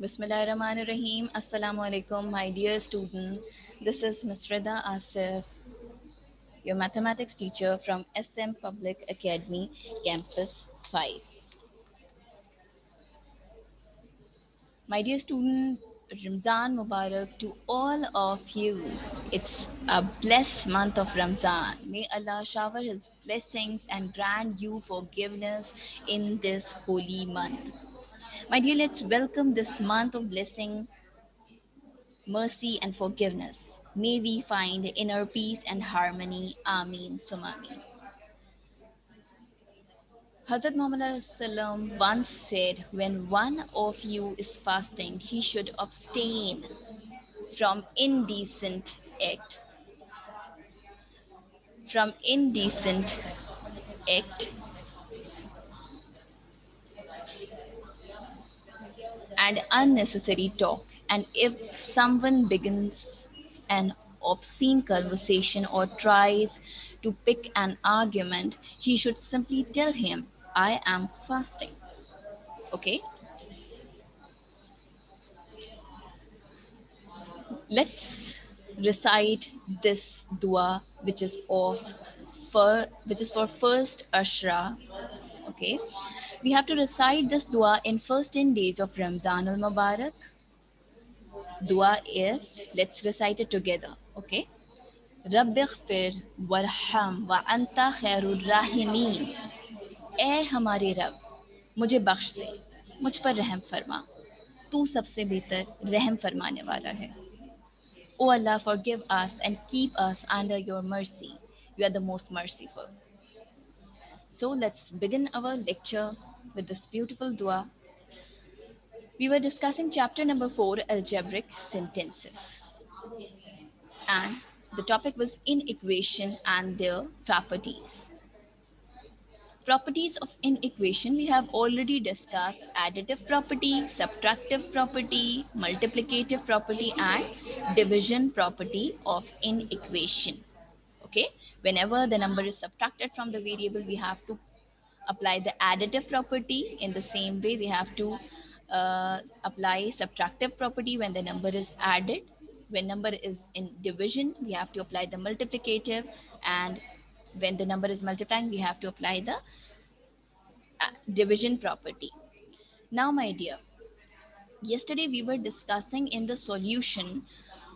Bismillahirrahmanirrahim. Assalamu alaikum, my dear student. This is Ms. Rida Asif, your mathematics teacher from SM Public Academy, Campus 5. My dear student, Ramzan Mubarak to all of you. It's a blessed month of Ramzan. May Allah shower His blessings and grant you forgiveness in this holy month. My dear, let's welcome this month of blessing, mercy, and forgiveness. May we find inner peace and harmony. Ameen Sumami. Hazrat Muhammad ﷺ once said, when one of you is fasting, he should abstain from act, from indecent act and unnecessary talk. And if someone begins an obscene conversation or tries to pick an argument, he should simply tell him, I am fasting. Okay? Let's recite this dua which is for first Ashra. Okay? We have to recite this dua in first 10 days of Ramzan al Mubarak. Dua is, let's recite it together. Okay? रब्बिग़फ़िर वरहम व अंता खैरुर राहिमीन। ए हमारे रब, मुझे बख्श दे, मुझ पर रहम फरमा, तू सबसे बेहतर रहम फरमाने वाला है। O Allah, forgive us and keep us under your mercy. You are the most merciful. So let's begin our lecture with this beautiful dua. We were discussing chapter number 4, algebraic sentences, and the topic was inequation and their properties. Properties of inequation, we have already discussed additive property, subtractive property, multiplicative property, and division property of inequation. Okay, whenever the number is subtracted from the variable, we have to apply the additive property. In the same way, we have to apply subtractive property when the number is added. When number is in division, we have to apply the multiplicative, and when the number is multiplying, we have to apply the division property. Now, my dear, yesterday we were discussing in the solution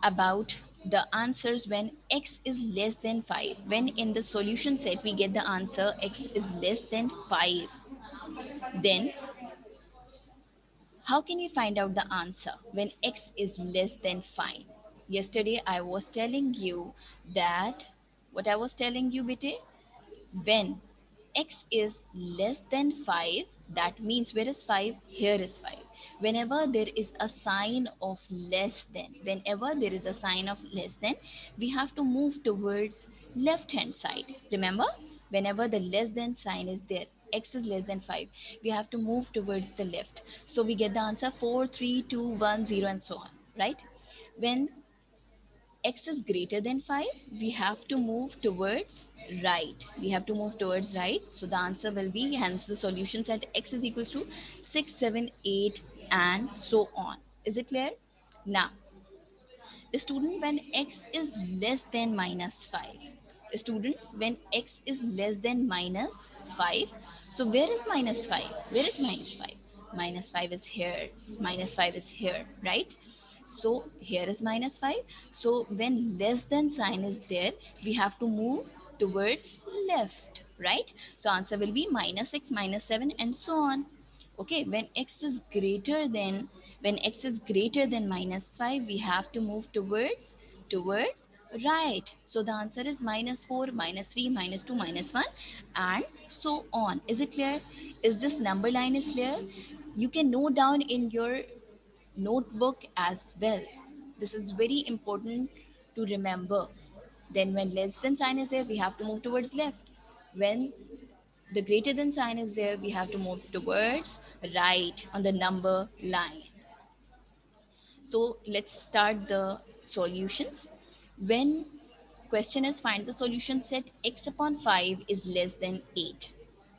about the answers when x is less than 5. When in the solution set we get the answer x is less than 5, then how can we find out the answer when x is less than 5? Yesterday I was telling you that, what I was telling you, bete, when x is less than 5, that means where is 5? Here is 5. Whenever there is a sign of less than, whenever there is a sign of less than, we have to move towards left hand side. Remember, whenever the less than sign is there, x is less than 5, we have to move towards the left. So we get the answer 4, 3, 2, 1, 0, and so on, right? When x is greater than 5, we have to move towards right. We have to move towards right. So the answer will be, hence the solution set x is equals to 6, 7, 8, and so on. Is it clear? Now, student, when x is less than minus 5. Students, when x is less than minus 5, so where is minus 5? Where is minus 5? Minus 5 is here, minus 5 is here, right? So here is minus 5. So when less than sign is there, we have to move towards left, right? So answer will be minus 6, minus 7, and so on. Okay, when x is greater than, when x is greater than minus 5, we have to move towards right. So the answer is minus 4, minus 3, minus 2, minus 1, and so on. Is it clear? Is this number line is clear? You can note down in your notebook as well. This is very important to remember. Then when less than sign is there, we have to move towards left. When the greater than sign is there, we have to move towards right on the number line. So let's start the solutions. When question is find the solution set x upon 5 is less than 8.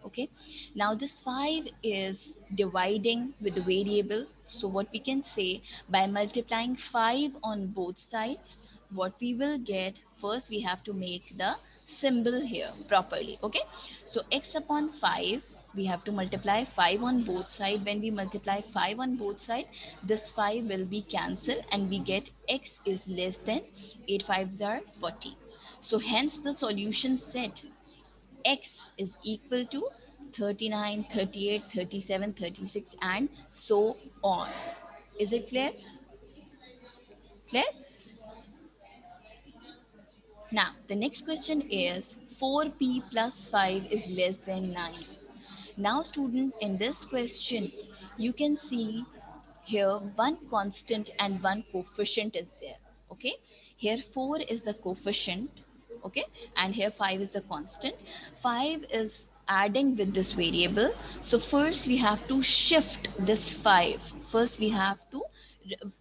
Okay, now this 5 is dividing with the variable. So what we can say, by multiplying 5 on both sides, what we will get, first we have to make the symbol here properly. Okay, so x upon 5, we have to multiply 5 on both sides. When we multiply 5 on both sides, this 5 will be cancelled and we get x is less than 8 5s are 40. So hence the solution set x is equal to 39, 38, 37, 36, and so on. Is it clear? Clear? Now, the next question is 4p plus 5 is less than 9. Now, student, in this question, you can see here one constant and one coefficient is there. Okay, here 4 is the coefficient. Okay, and here 5 is the constant. 5 is adding with this variable. So first we have to shift this 5. First we have to,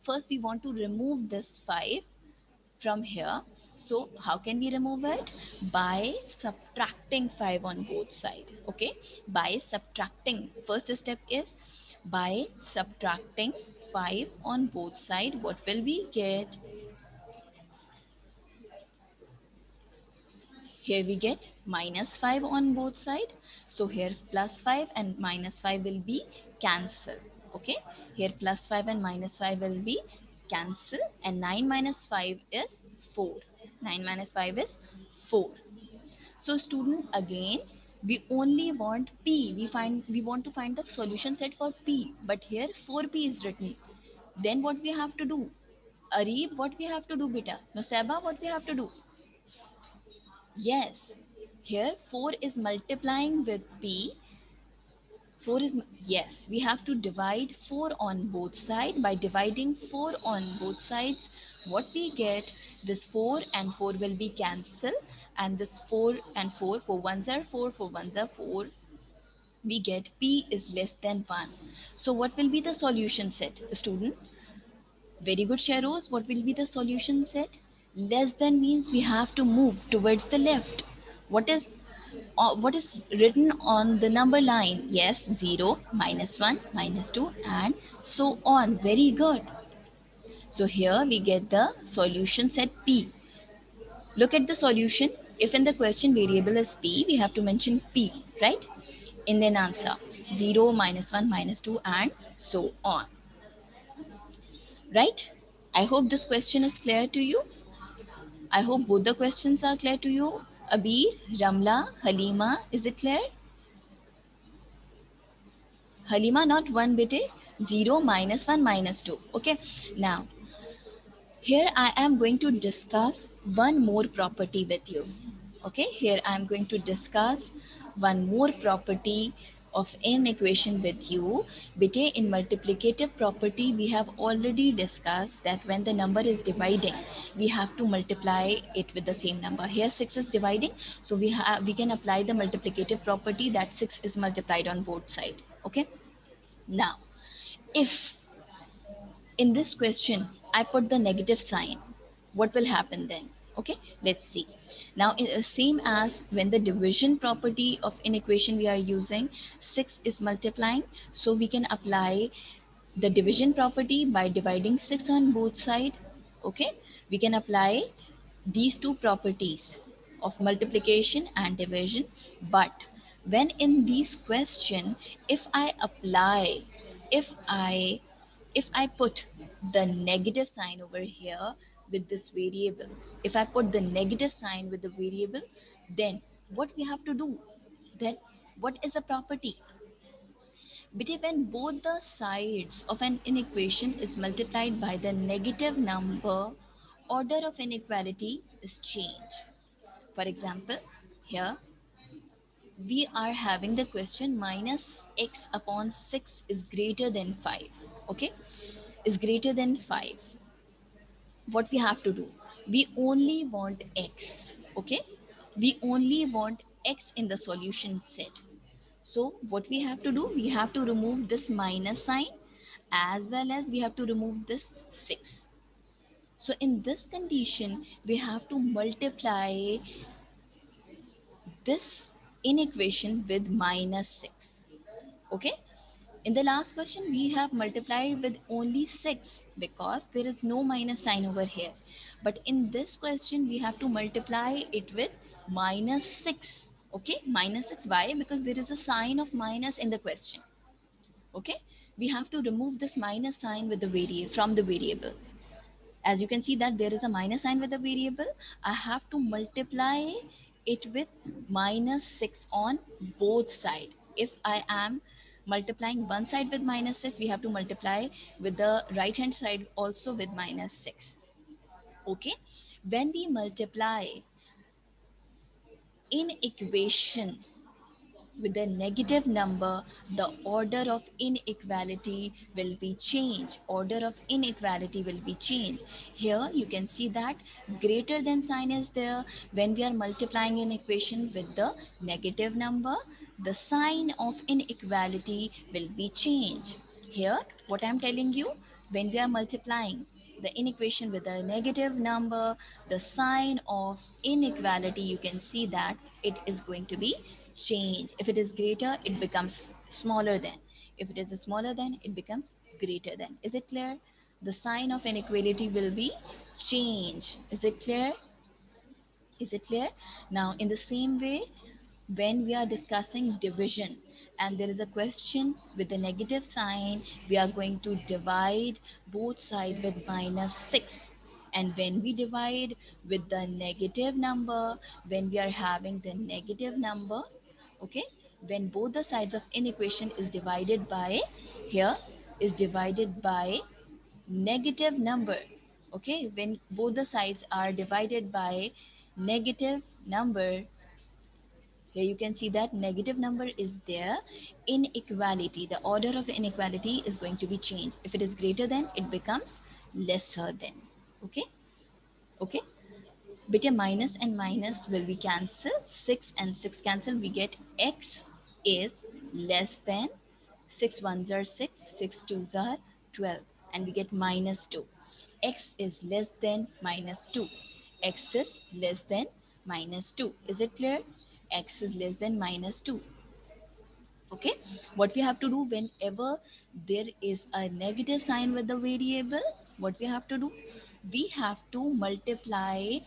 first we want to remove this 5 from here. So how can we remove it? By subtracting 5 on both sides. Okay, by subtracting, first step is by subtracting 5 on both sides. What will we get? Here we get minus 5 on both sides. So here plus 5 and minus 5 will be cancelled. Okay, here plus 5 and minus 5 will be cancelled, and 9 minus 5 is 4. 9 minus 5 is 4. So student, again we only want p. We want to find the solution set for p, but here 4p is written. Then what we have to do? Areeb, what we have to do, beta? Nusaiba, what we have to do? Yes, here 4 is multiplying with p. 4 is, yes, we have to divide 4 on both sides. By dividing 4 on both sides, what we get, this 4 and 4 will be cancelled, and this 4 and 4, 4 ones are 4, 4 ones are 4. We get p is less than 1. So what will be the solution set, student? Very good, Sharos. What will be the solution set? Less than means we have to move towards the left. What is written on the number line? Yes, 0, minus 1, minus 2, and so on. Very good. So here we get the solution set P. Look at the solution. If in the question variable is P, we have to mention P, right? In then answer 0, minus 1, minus 2, and so on. Right? I hope this question is clear to you. I hope both the questions are clear to you. Abir, Ramla, Halima, is it clear? Halima, not 1 bit, 0, minus 1, minus 2. Okay. Now, here I am going to discuss one more property with you. Okay. Here I am going to discuss one more property of n equation with you. Beta, in multiplicative property, we have already discussed that when the number is dividing, we have to multiply it with the same number. Here 6 is dividing, so we can apply the multiplicative property that 6 is multiplied on both sides. Okay. Now, if in this question I put the negative sign, what will happen then? Okay, let's see. Now, same as when the division property of an equation we are using, 6 is multiplying, so we can apply the division property by dividing 6 on both sides. Okay, we can apply these two properties of multiplication and division. But when in this question, if I apply, if I if I put the negative sign over here with this variable, if I put the negative sign with the variable, then what we have to do? Then what is a property? But when both the sides of an inequation is multiplied by the negative number, order of inequality is changed. For example, here we are having the question minus x upon 6 is greater than 5. Okay, is greater than 5. What we have to do? We only want x. Okay, we only want x in the solution set. So what we have to do? We have to remove this minus sign, as well as we have to remove this 6. So in this condition, we have to multiply this in equation with minus 6. Okay, in the last question we have multiplied with only 6 because there is no minus sign over here, but in this question we have to multiply it with minus 6. Okay, minus 6. Why? Because there is a sign of minus in the question. Okay, we have to remove this minus sign with the variable from the variable. As you can see that there is a minus sign with the variable, I have to multiply it with minus 6 on both side. If I am multiplying one side with minus 6, we have to multiply with the right hand side also with minus 6. Okay, when we multiply in equation with a negative number, the order of inequality will be changed. Order of inequality will be changed. Here you can see that greater than sign is there. When we are multiplying an equation with the negative number, the sign of inequality will be changed. Here, what I'm telling you, when we are multiplying the inequation with a negative number, the sign of inequality, you can see that it is going to be changed. If it is greater, it becomes smaller than. If it is smaller than, it becomes greater than. Is it clear? The sign of inequality will be changed. Is it clear? Is it clear? Now, in the same way, when we are discussing division and there is a question with a negative sign, we are going to divide both sides with minus 6. And when we divide with the negative number, when we are having the negative number, okay, when both the sides of an equation is divided by, here is divided by negative number. Okay, when both the sides are divided by negative number, here you can see that negative number is there. Inequality, the order of inequality is going to be changed. If it is greater than, it becomes lesser than. Okay, okay, beta minus and minus will be cancelled. 6 and 6 cancel, we get x is less than 6 ones are 6, 6 twos are 12, and we get minus 2. X is less than minus 2. X is less than minus 2. Is it clear? X is less than minus 2. Okay, what we have to do whenever there is a negative sign with the variable, what we have to do, we have to multiply,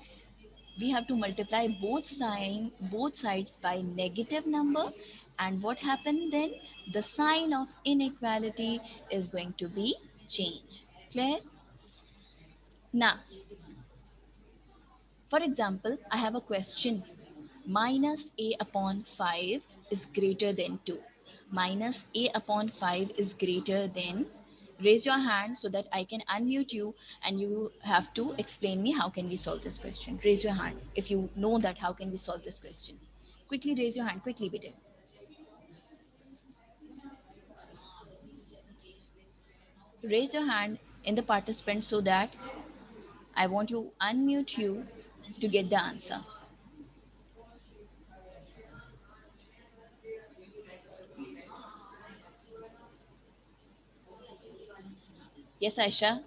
both sides by negative number, and what happened then, the sign of inequality is going to be changed. Clear? Now, for example, I have a question. Minus a upon 5 is greater than 2. Minus a upon 5 is greater than. Raise your hand so that I can unmute you and you have to explain me how can we solve this question. Raise your hand if you know that how can we solve this question. Quickly raise your hand. Quickly, beta. Raise your hand in the participant so that I want you unmute you to get the answer. Yes, Aisha.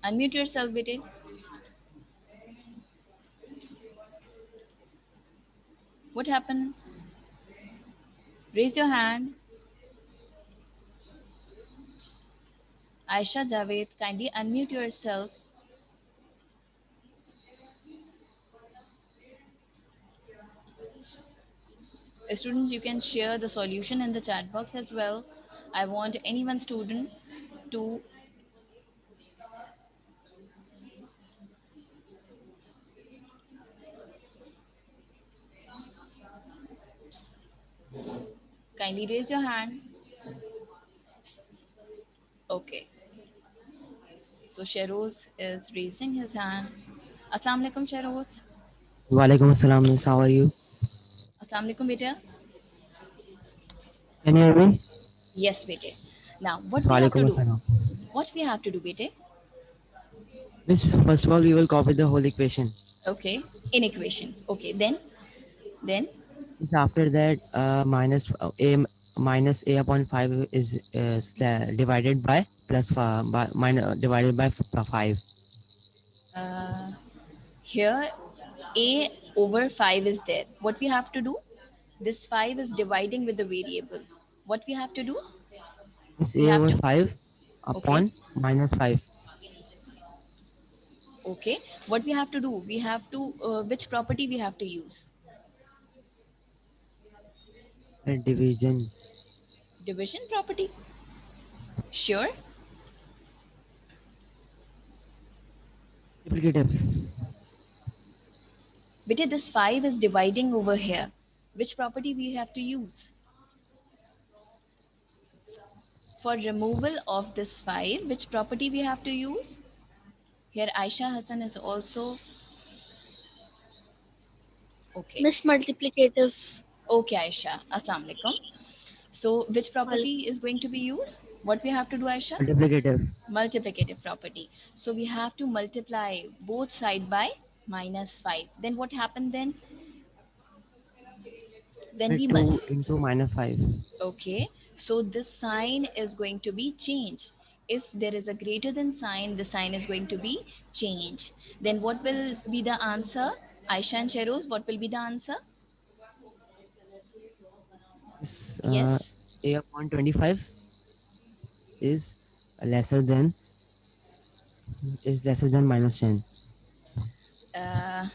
Unmute yourself, beta. What happened? Raise your hand. Aisha Javed, kindly unmute yourself. Students, you can share the solution in the chat box as well. I want any one student to kindly raise your hand. Okay, so Sheroz is raising his hand. Assalamu alaikum, Sheroz. Walaikum assalam, miss. How are you? Assalamu alaikum, beta. Can you hear me? Yes, beta. Now, Yes, what we have to walaikum do? assalam. What we have to do, beta? Miss, first of all, we will copy the whole equation. Okay, in equation. Okay, then Miss, after that, minus a upon 5 is divided by divided by 5. uh, here A over 5 is there. What we have to do? This 5 is dividing with the variable. What we have to do? It's We a have over to, 5 okay, upon minus 5. okay. What we have to do? We have to, which property we have to use? A division. Division property. Sure. Multiplicative. But this 5 is dividing over here. Which property we have to use? For removal of this 5, which property we have to use? Here Aisha Hassan is also okay. Miss multiplicative. Okay, Aisha. Assalamu alaikum. So, which Well, property is going to be used? What we have to do, Aisha? Multiplicative. Multiplicative property. So, we have to multiply both side by minus 5. Then what happened then? When we 2 multiply. into minus 5. Okay. So, this sign is going to be changed. If there is a greater than sign, the sign is going to be changed. Then what will be the answer? Aisha and Sheroz, what will be the answer? This Yes. a upon 25 is lesser than minus 10. Uh,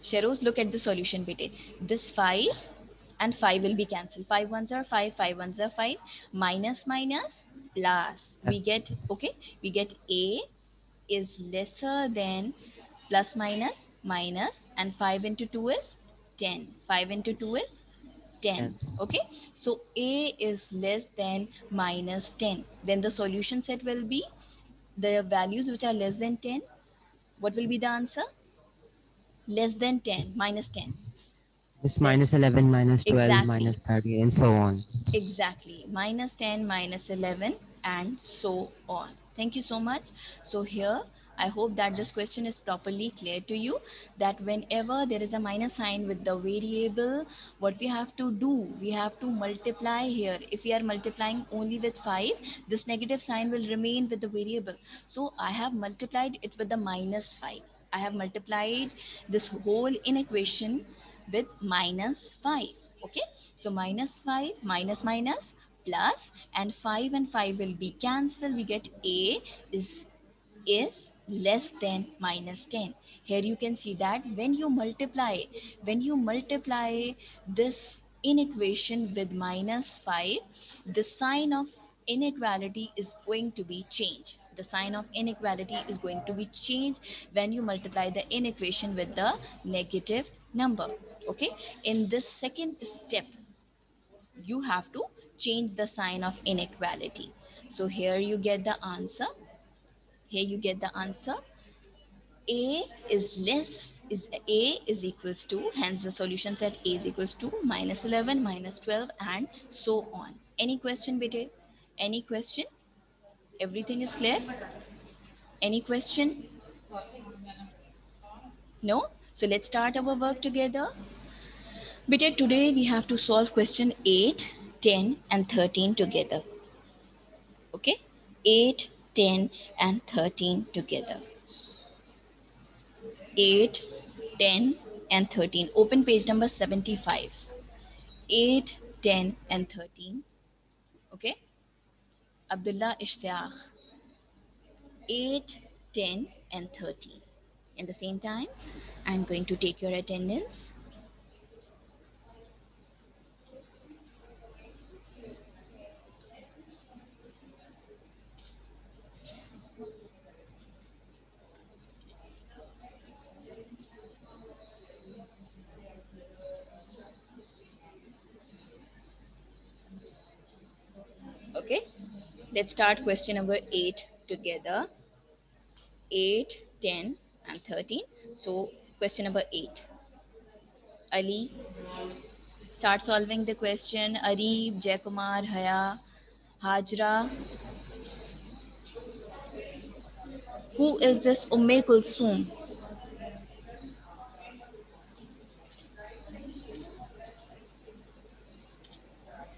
Sheroz, look at the solution, bete. This 5 and 5 will be cancelled. 5 ones are 5, 5 ones are 5. Minus minus plus. We Yes. get, okay, we get A is lesser than plus minus minus, and 5 into 2 is 10. 5 into 2 is 10. 10. Okay, so A is less than minus 10. Then the solution set will be the values which are less than 10. What will be the answer? Less than 10, This, minus 10. this Then minus 11, minus 12, exactly, minus 30, and so on. exactly, minus 10, minus 11, and so on. Thank you so much. So here, I hope that this question is properly clear to you, that whenever there is a minus sign with the variable, what we have to do, we have to multiply here. If we are multiplying only with 5, this negative sign will remain with the variable. So I have multiplied it with the minus 5. I have multiplied this whole inequation with minus 5. Okay, so minus 5 minus minus plus, and 5 and 5 will be cancelled. We get A is less than minus 10. Here you can see that when you multiply this inequation with minus 5, the sign of inequality is going to be changed. The sign of inequality is going to be changed when you multiply the inequation with the negative number. Okay, in this second step, you have to change the sign of inequality. So here you get the answer. Here you get the answer. A is less is A is equals to, hence the solution set A is equals to minus 11, minus 12, and so on. Any question, bete? Any question? Everything is clear? Any question? No? So let's start our work together. Bete, today we have to solve question 8, 10, and 13 together. Okay? 8, 10, and 13 together. 8, 10, and 13. Open page number 75. 8, 10, and 13. Okay? Abdullah Ishtiyaq. 8, 10, and 13. In the same time, I'm going to take your attendance. Okay? Let's start question number 8 together. 8, 10, and 13. So, question number 8. Ali, start solving the question. Arif, Jaykumar, Haya, Hajra. Who is this Umme Kulsoom?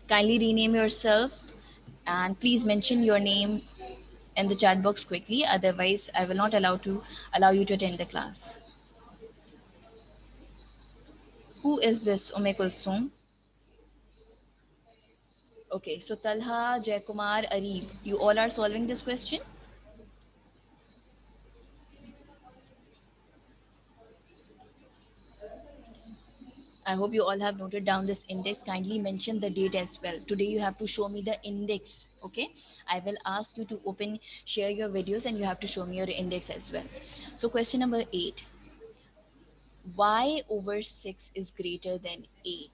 Kindly rename yourself and please mention your name in the chat box quickly. Otherwise, I will not allow you to attend the class. Who is this Ume Kulsum? Okay, so Talha, Jaykumar, Areeb, you all are solving this question? I hope you all have noted down this index. Kindly mention the date as well. Today you have to show me the index. Okay, I will ask you to open, share your videos, and you have to show me your index as well. So, question number 8, y over 6 is greater than 8.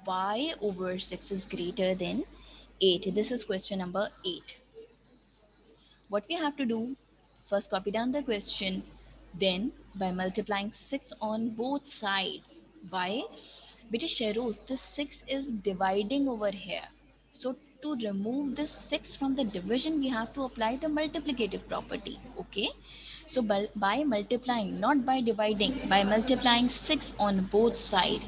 Y over 6 is greater than 8. This is question number 8. What we have to do, first copy down the question, then by multiplying 6 on both sides. Why? Because Sheroz, this 6 is dividing over here. So to remove this 6 from the division, we have to apply the multiplicative property. Okay. So by multiplying, not by dividing, by multiplying 6 on both sides,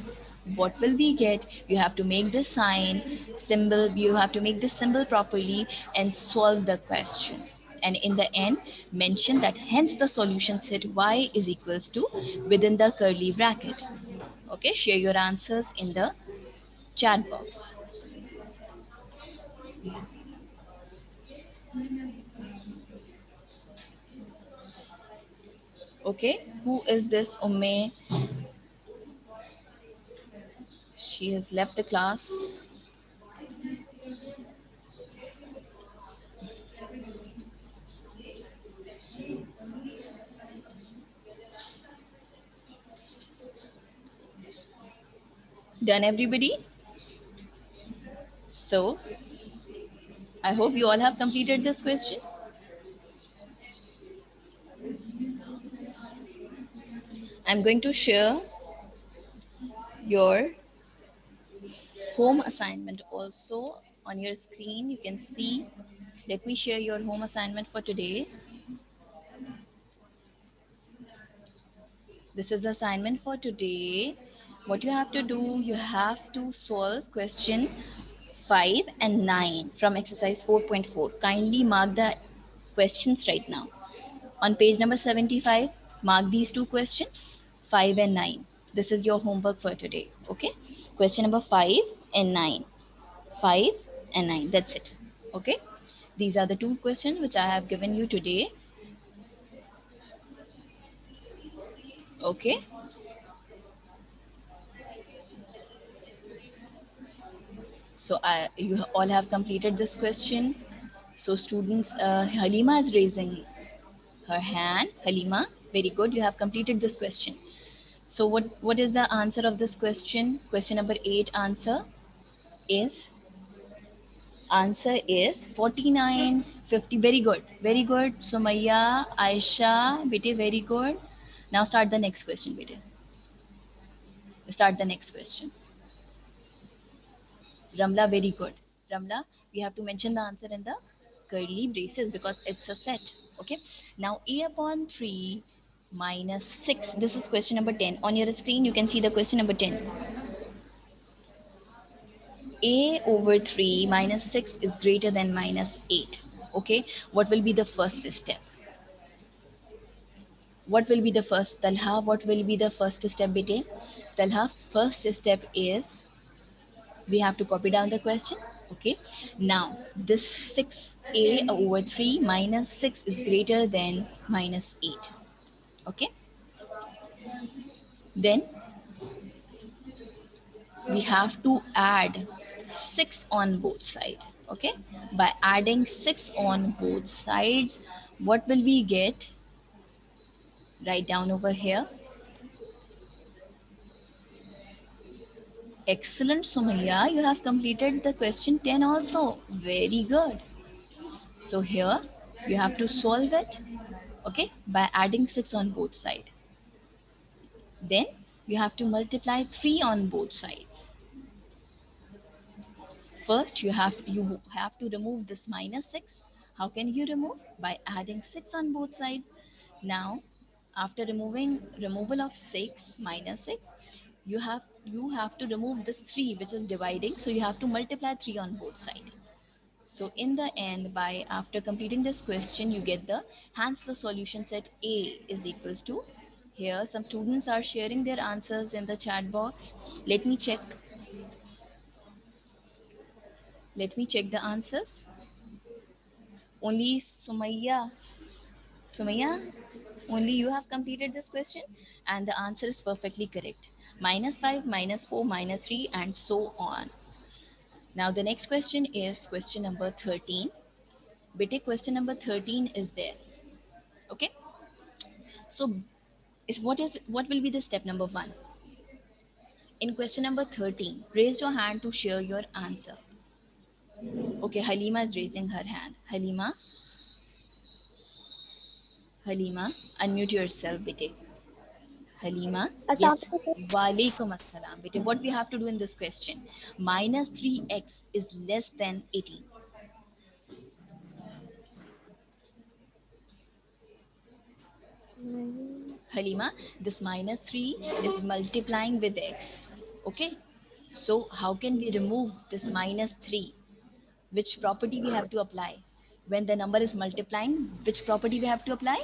what will we get? You have to make the sign symbol, you have to make this symbol properly and solve the question, and in the end mention that hence the solution set y is equals to within the curly bracket. Okay, share your answers in the chat box. Okay, who is this Umme? She has left the class. Done, everybody? So I hope you all have completed this question. I'm going to share your home assignment also on your screen. You can see. Let me share your home assignment for today. This is the assignment for today. What you have to do, you have to solve question 5 and 9 from exercise 4.4. Kindly mark the questions right now. On page number 75, mark these two questions, 5 and 9. This is your homework for today. Okay? Question number 5 and 9. 5 and 9. That's it. Okay? These are the two questions which I have given you today. Okay? So you all have completed this question. So students, Halima is raising her hand. Halima, very good. You have completed this question. So what is the answer of this question? Question number 8 is answer is 49, 50. Very good. Very good. Sumaya, Aisha, bete, very good. Now start the next question, bete. Start the next question. Ramla, very good. Ramla, we have to mention the answer in the curly braces because it's a set. Okay. Now a upon 3 minus 6. This is question number 10. On your screen, you can see the question number 10. A over 3 minus 6 is greater than minus 8. Okay. What will be the first step? What will be the first? Talha, what will be the first step, bete? Talha, first step is we have to copy down the question. Okay, now this 6a over 3 minus 6 is greater than minus 8. Okay, then we have to add 6 on both sides. Okay, by adding 6 on both sides, what will we get? Write down over here. Excellent, Sumaya, you have completed the question 10 also. Very good. So here you have to solve it, okay, by adding 6 on both sides. Then you have to multiply 3 on both sides. First you have to remove this minus 6. How can you remove? By adding 6 on both sides. Now after removal of 6 minus 6, you have to remove this 3 which is dividing, so you have to multiply 3 on both sides. So in the end, by after completing this question, you get the hence the solution set A is equals to Here some students are sharing their answers in the chat box. Let me check. Let me check the answers. Only Sumaya, only you have completed this question, and the answer is perfectly correct. -5, -4, -3, and so on. Now the next question is question number 13. Bete, question number 13 is there. Okay. So what will be the step number 1? In question number 13, raise your hand to share your answer. Okay, Halima is raising her hand. Halima, unmute yourself, bete. Halima, yes. Walaikum assalam. Bete, what we have to do in this question? -3x is less than 18. Halima, this -3 is multiplying with x. Okay. So how can we remove this -3? Which property we have to apply? When the number is multiplying, which property we have to apply?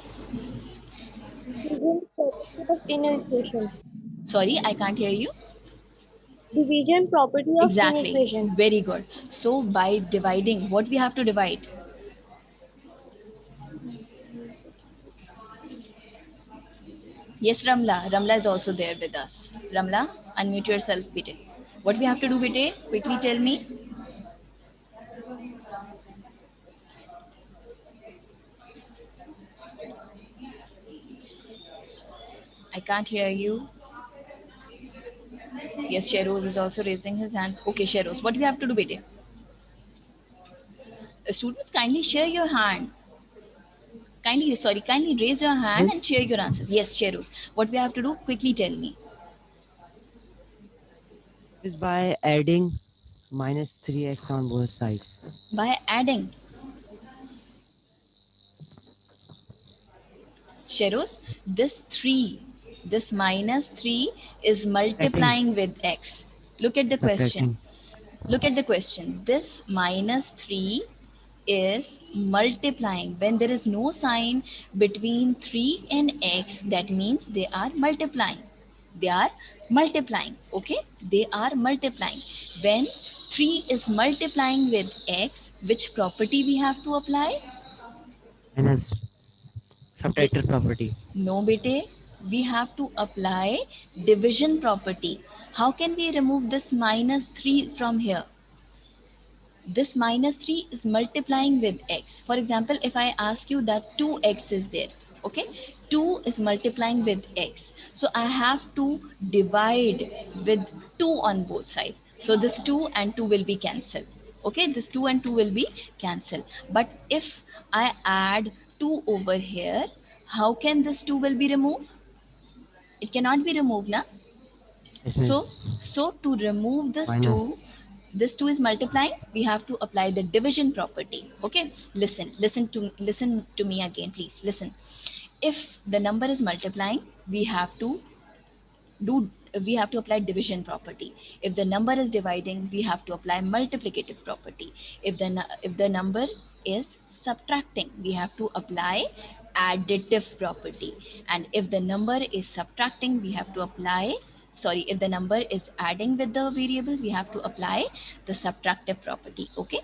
Division property of inner equation. Sorry, I can't hear you. Division property of inner Exactly. equation. Very good. So by dividing, what we have to divide? Yes, Ramla. Ramla is also there with us. Ramla, unmute yourself, bete. What we have to do, bete? Quickly tell me. I can't hear you. Yes, Sheroz is also raising his hand. Okay, Sheroz, what we have to do, bete? Students, kindly share your hand. Kindly raise your hand and share Yes, your answers. Yes, Sheroz. What we have to do? Quickly tell me. is by adding -3x on both sides. By adding. Sheroz, this -3 is Subtracting, multiplying with x. Look at the question. subtracting. Look at the question. This -3 is multiplying. When there is no sign between 3 and x, that means they are multiplying. They are multiplying. Okay? They are multiplying. When 3 is multiplying with x, which property we have to apply? Minus subtractor property. No, bete, we have to apply division property. How can we remove this -3 from here? This -3 is multiplying with x. For example, if I ask you that 2x is there, okay? 2 is multiplying with x. So I have to divide with 2 on both sides. So this 2 and 2 will be cancelled. Okay, this 2 and 2 will be cancelled. But if I add 2 over here, how can this 2 will be removed? It cannot be removed, na? Yes, So, miss. so to remove Minus. this 2 is multiplying, we have to apply the division property. Okay, listen to me again, please. Listen. If the number is multiplying, do we have to apply division property. If the number is dividing, we have to apply multiplicative property. If the number is subtracting, we have to apply additive property. And if the number is subtracting, we have to apply, sorry, if the number is adding with the variable, we have to apply the subtractive property. Okay,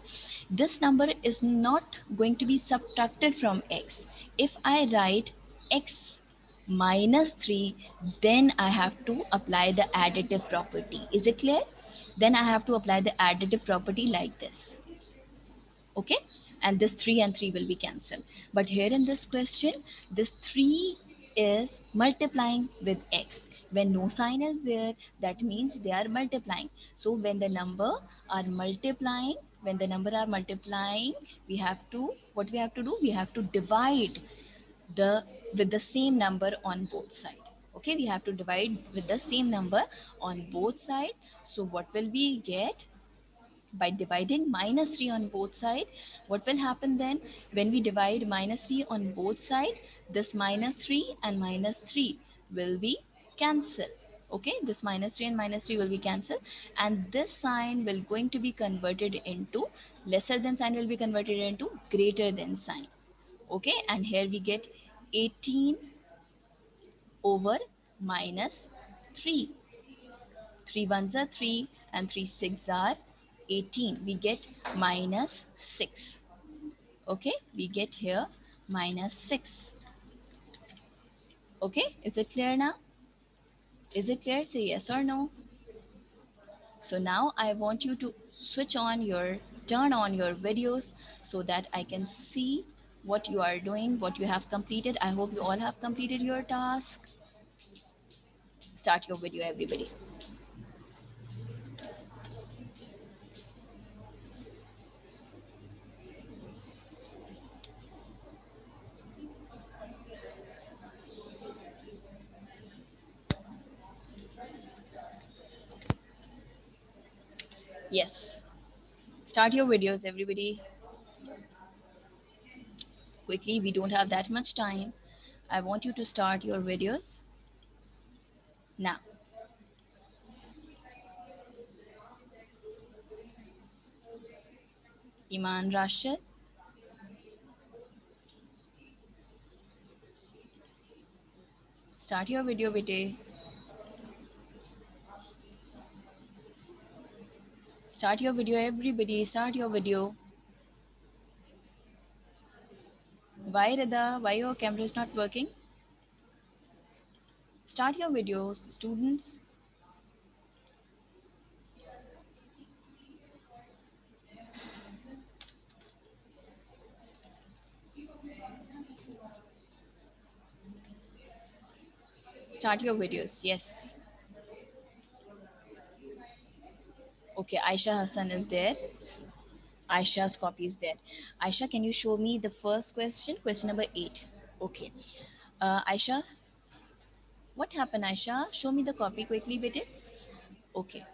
this number is not going to be subtracted from x. If I write x -3, then I have to apply the additive property. Is it clear? Then I have to apply the additive property like this. Okay, and this 3 and 3 will be cancelled. But here in this question, this 3 is multiplying with x. When no sign is there, that means they are multiplying. So when the number are multiplying, we have to, what we have to do, we have to divide the with the same number on both sides. Okay, we have to divide with the same number on both sides. So what will we get? By dividing -3 on both sides, what will happen then? When we divide -3 on both sides, this -3 and -3 will be cancelled. Okay, this -3 and -3 will be cancelled, and this sign will going to be converted into, lesser than sign will be converted into greater than sign. Okay, and here we get 18 over minus 3. 3 ones are 3 and 3 6 are 18. We get minus 6. Okay, we get here minus 6. Okay, is it clear now? Is it clear? Say yes or no. So now I want you to turn on your videos so that I can see what you are doing, what you have completed. I hope you all have completed your task. Start your video, everybody. Yes. Start your videos, everybody. Quickly, we don't have that much time. I want you to start your videos now. Iman Rashid, start your video, bete. Start your video, everybody. Start your video. Why, Rida? Why your camera is not working? Start your videos, students. Start your videos. Yes. Okay, Aisha Hassan is there. Aisha's copy is there. Aisha, can you show me the first question? Question number 8. Okay. Aisha, what happened, Aisha? Show me the copy quickly, bete. Okay.